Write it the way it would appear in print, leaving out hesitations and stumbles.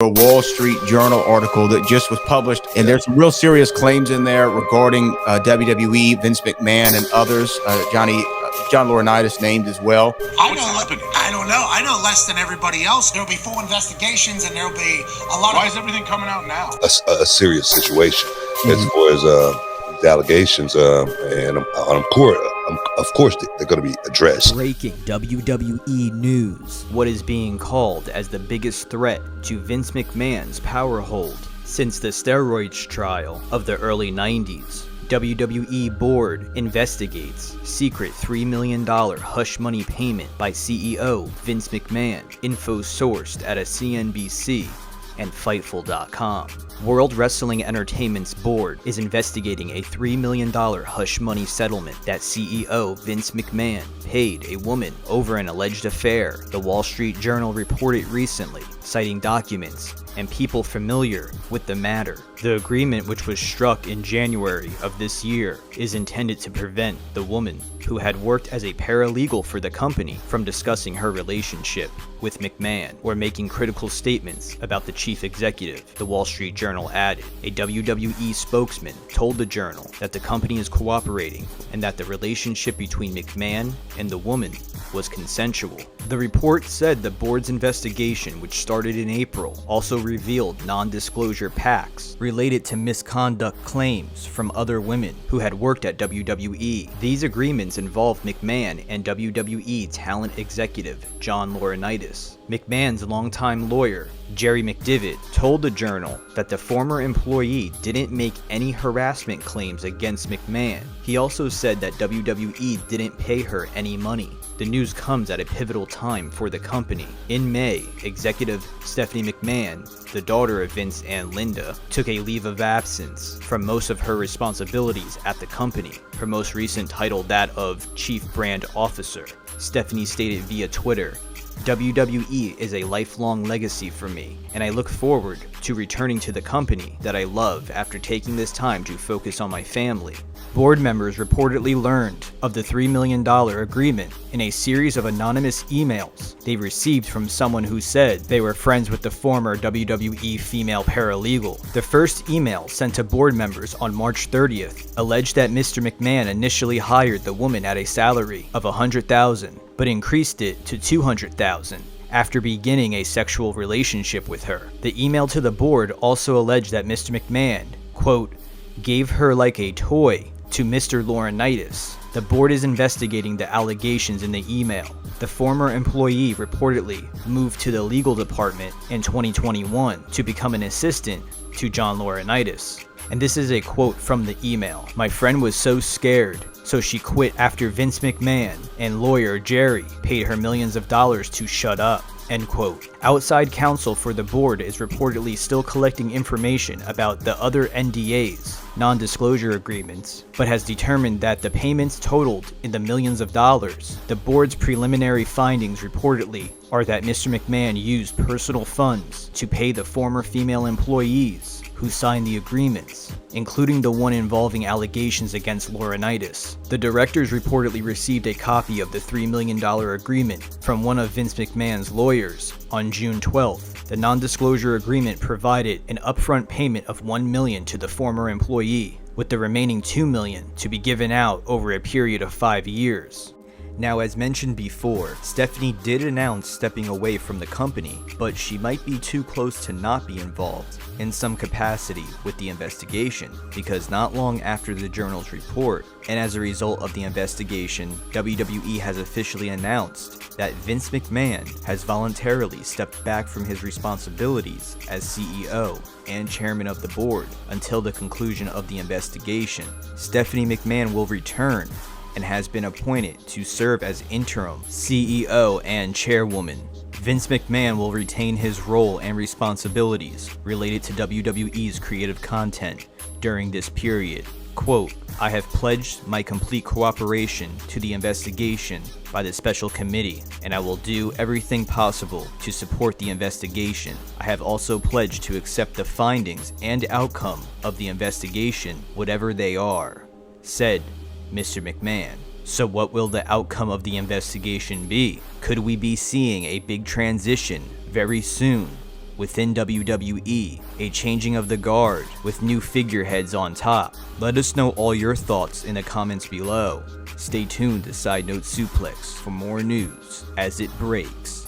a Wall Street Journal article that just was published, and there's some real serious claims in there regarding WWE, Vince McMahon, and others. John Laurinaitis named as well. I don't know. I know less than everybody else. There'll be full investigations, and there'll be a lot. Why is everything coming out now? A serious situation as far as the allegations, and of course they're going to be addressed. Breaking WWE news. What is being called as the biggest threat to Vince McMahon's power hold since the steroids trial of the early 90s. WWE board investigates secret $3 million hush money payment by CEO Vince McMahon. Info sourced at a CNBC and Fightful.com. World Wrestling Entertainment's board is investigating a $3 million hush money settlement that CEO Vince McMahon paid a woman over an alleged affair, the Wall Street Journal reported recently, citing documents and people familiar with the matter. The agreement, which was struck in January of this year, is intended to prevent the woman, who had worked as a paralegal for the company, from discussing her relationship with McMahon or making critical statements about the chief executive, the Wall Street Journal added. A WWE spokesman told the Journal that the company is cooperating and that the relationship between McMahon and the woman was consensual. The report said the board's investigation, which started in April, also revealed non-disclosure pacts related to misconduct claims from other women who had worked at WWE. These agreements involved McMahon and WWE talent executive John Laurinaitis. McMahon's longtime lawyer, Jerry McDivitt, told the Journal that the former employee didn't make any harassment claims against McMahon. He also said that WWE didn't pay her any money. The news comes at a pivotal time for the company. In May, executive Stephanie McMahon, the daughter of Vince and Linda, took a leave of absence from most of her responsibilities at the company, her most recent title that of Chief Brand Officer. Stephanie stated via Twitter, "WWE is a lifelong legacy for me, and I look forward to returning to the company that I love after taking this time to focus on my family." Board members reportedly learned of the $3 million agreement in a series of anonymous emails they received from someone who said they were friends with the former WWE female paralegal. The first email sent to board members on March 30th alleged that Mr. McMahon initially hired the woman at a salary of $100,000, but increased it to $200,000 after beginning a sexual relationship with her. The email to the board also alleged that Mr. McMahon, quote, gave her like a toy to Mr. Laurinaitis. The board is investigating the allegations in the email. The former employee reportedly moved to the legal department in 2021 to become an assistant to John Laurinaitis. And this is a quote from the email. "My friend was so scared, so she quit after Vince McMahon and lawyer Jerry paid her millions of dollars to shut up." End quote. Outside counsel for the board is reportedly still collecting information about the other NDAs, non-disclosure agreements, but has determined that the payments totaled in the millions of dollars. The board's preliminary findings reportedly are that Mr. McMahon used personal funds to pay the former female employees who signed the agreements, including the one involving allegations against Laurinaitis. The directors reportedly received a copy of the $3 million agreement from one of Vince McMahon's lawyers on June 12th. The non-disclosure agreement provided an upfront payment of $1 million to the former employee, with the remaining $2 million to be given out over a period of 5 years. Now, as mentioned before, Stephanie did announce stepping away from the company, but she might be too close to not be involved in some capacity with the investigation, because not long after the Journal's report, and as a result of the investigation, WWE has officially announced that Vince McMahon has voluntarily stepped back from his responsibilities as CEO and chairman of the board until the conclusion of the investigation. Stephanie McMahon will return and has been appointed to serve as interim CEO and chairwoman. Vince McMahon will retain his role and responsibilities related to WWE's creative content during this period. Quote, "I have pledged my complete cooperation to the investigation by the special committee, and I will do everything possible to support the investigation. I have also pledged to accept the findings and outcome of the investigation, whatever they are," said Mr. McMahon. So what will the outcome of the investigation be? Could we be seeing a big transition very soon within WWE, a changing of the guard with new figureheads on top. Let us know all your thoughts in the comments below. Stay tuned to Sidenote Suplex for more news as it breaks.